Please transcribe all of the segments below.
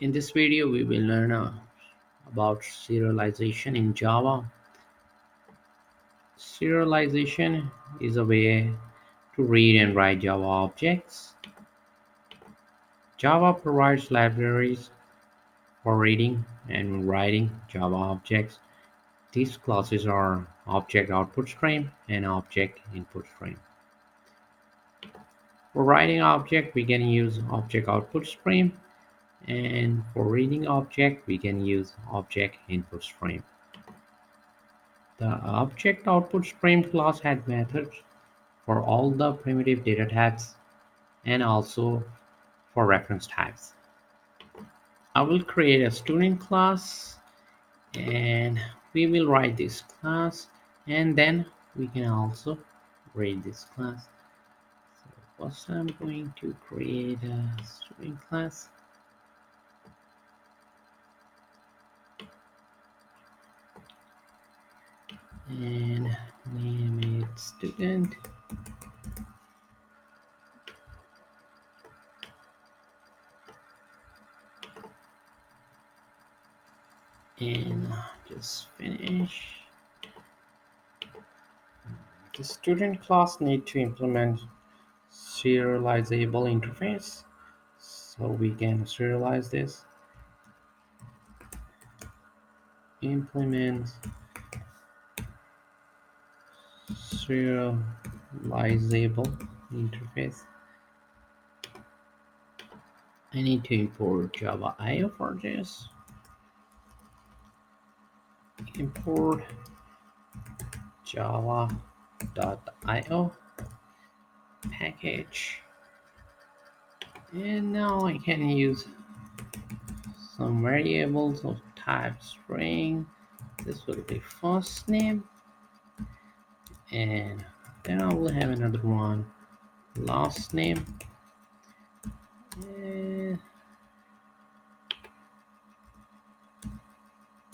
In this video, we will learn about serialization in Java. Serialization is a way to read and write Java objects. Java provides libraries for reading and writing Java objects. These classes are ObjectOutputStream and ObjectInputStream. For writing object, we can use ObjectOutputStream, and for reading object, we can use ObjectInputStream. The ObjectOutputStream class had methods for all the primitive data types and also for reference types. I will create a student class and we will write this class, and then we can also read this class. So first I'm going to create a student class. And name it student. And just finish. The student class need to implement serializable interface, so we can serialize this. Implement serializable interface. I need to import Java IO for this. Import java.io package, and now I can use some variables of type string. This will be first name, and then I will have another one, last name,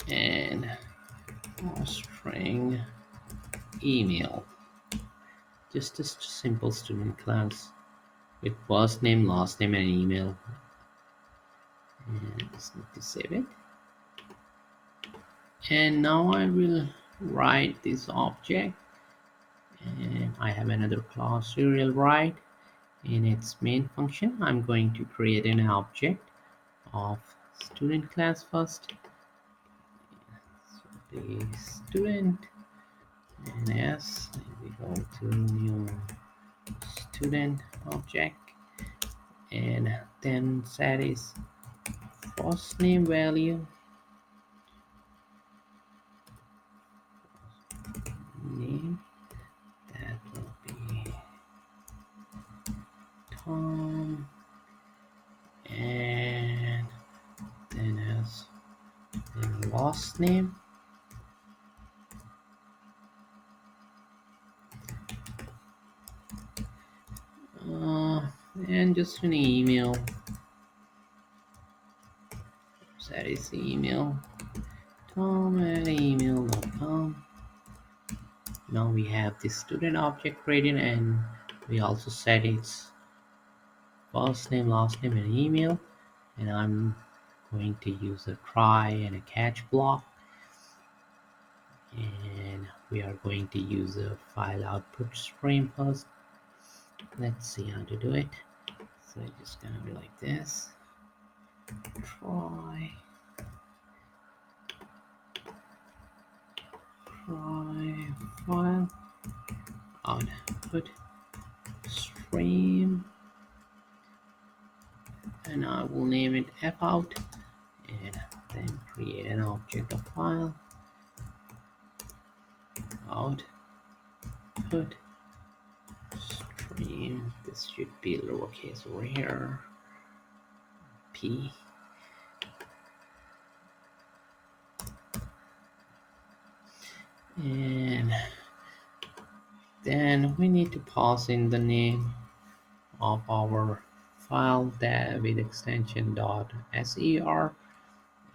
and string email. Just a simple student class with first name, last name, and email. And just need to save it. And now I will write this object, and I have another class serial write. In its main function, I'm going to create an object of student class first. So the student, and yes, we go to new student object, and then set is first name value, name, that will be Tom, and then as the last name, and just an email. That is the email, tom@email.com. Now we have the student object created, and we also set its first name, last name, and email. And I'm going to use a try and a catch block, and we are going to use a file output stream first. Let's see how to do it. So it's just gonna be like this. Try file output stream, and I will name it fout, and then create an object of file output stream. This should be lowercase over here, p, and then we need to pass in the name of our file that with extension .ser,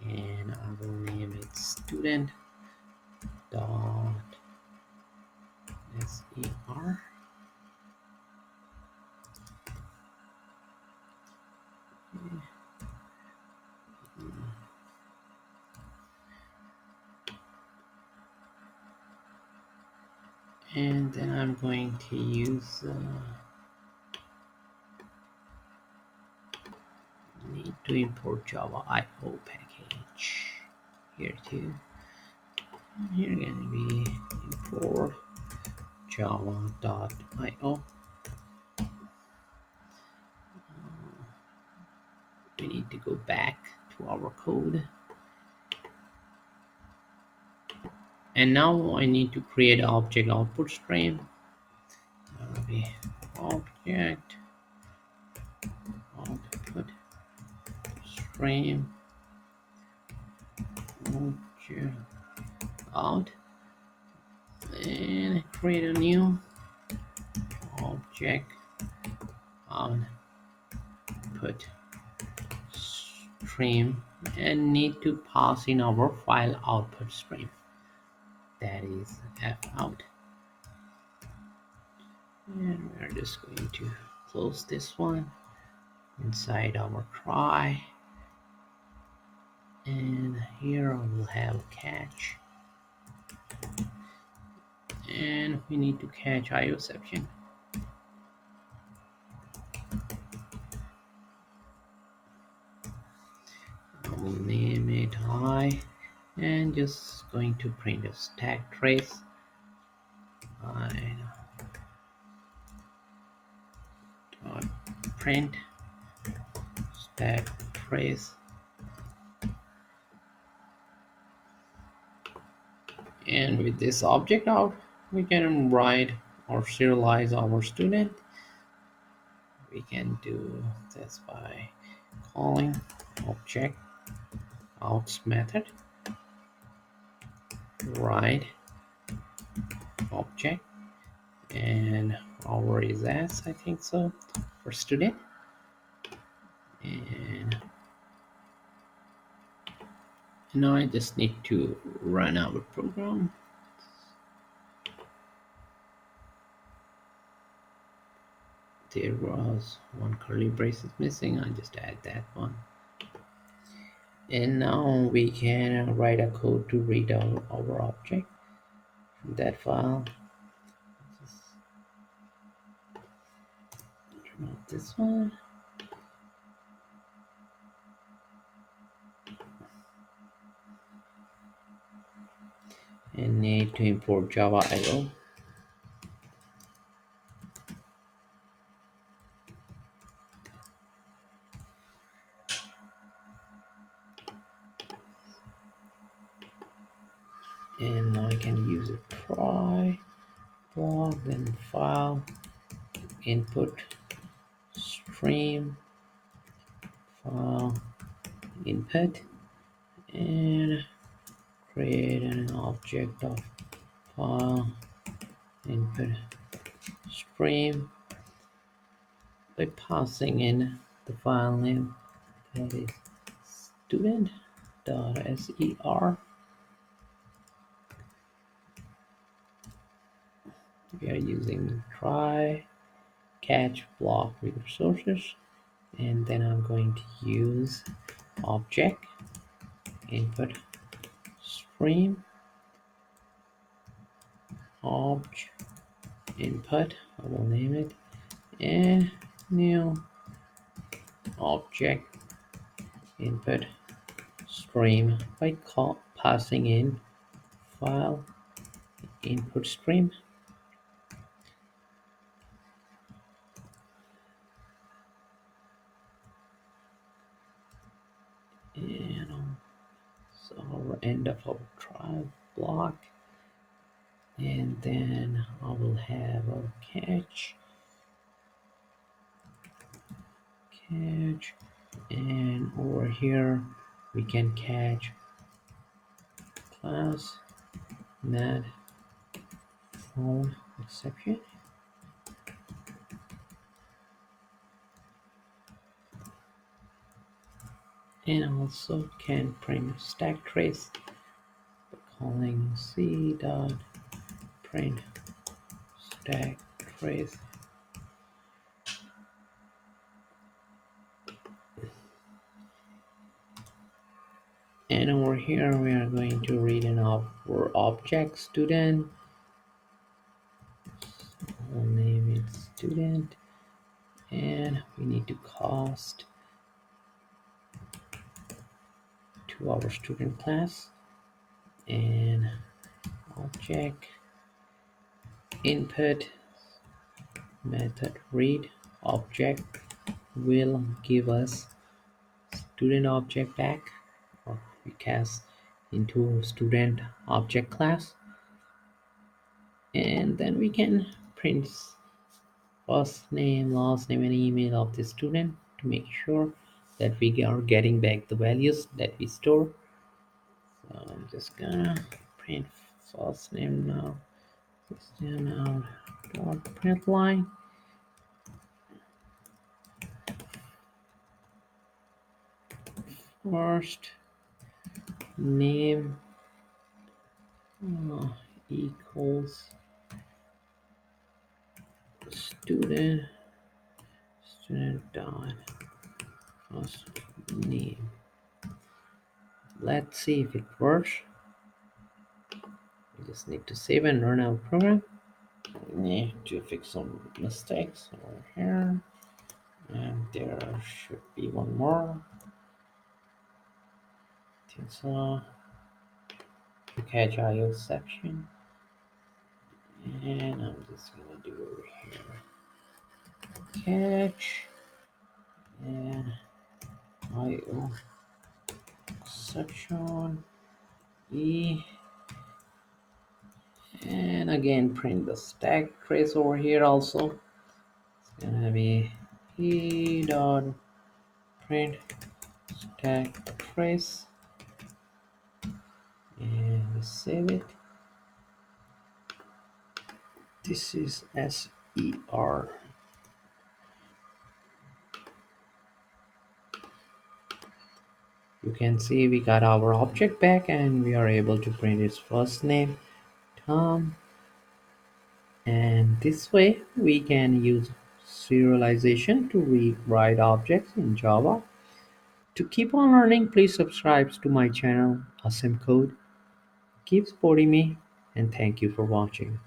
and I will name it student.ser. And then I'm going to use need to import Java IO package here too. Here gonna be import java.io. We need to go back to our code. And now I need to create an object output stream. That will be object output stream object out, and create a new object output stream, and need to pass in our file output stream, that is f out. And we're just going to close this one inside our try, and here I will have a catch, and we need to catch IO exception. I will name it I, and just going to print a stack trace. I print stack trace, and with this object out we can write or serialize our student. We can do this by calling object outs method write object, and our is as I think so for student, and now I just need to run our program. There was one curly brace is missing, I just add that one. And now we can write a code to read our object from that file. Just turn off this one. And need to import Java IO. And now I can use a try block, then file input stream file input, and create an object of file input stream by passing in the file name, that is student.ser. We are using try catch block with resources, and then I'm going to use object input stream object input, I will name it, and new object input stream by passing in file input stream. And so our end of our try block, and then I will have a catch, and over here we can catch class net phone exception, and also can print stack trace by calling c dot print stack trace. And over here we are going to read an our object student student, and we need to cast to our student class, and object input method read object will give us student object back, or we cast into student object class, and then we can print first name, last name, and email of the student to make sure that we are getting back the values that we store. So I'm just gonna print first name now. System out dot print line. First name uh, equals student dot first name. Let's see if it works. We just need to save and run our program. Need to fix some mistakes over here, and there should be one more. I think so. To catch IO section, and I'm just gonna do over here catch and IO section E, and again print the stack trace over here also. It's gonna be E dot print stack trace, and we save it. This is SER. You can see we got our object back, and we are able to print its first name Tom, and this way we can use serialization to read write objects in Java. To keep on learning, please subscribe to my channel Awesome Code. Keep supporting me, and thank you for watching.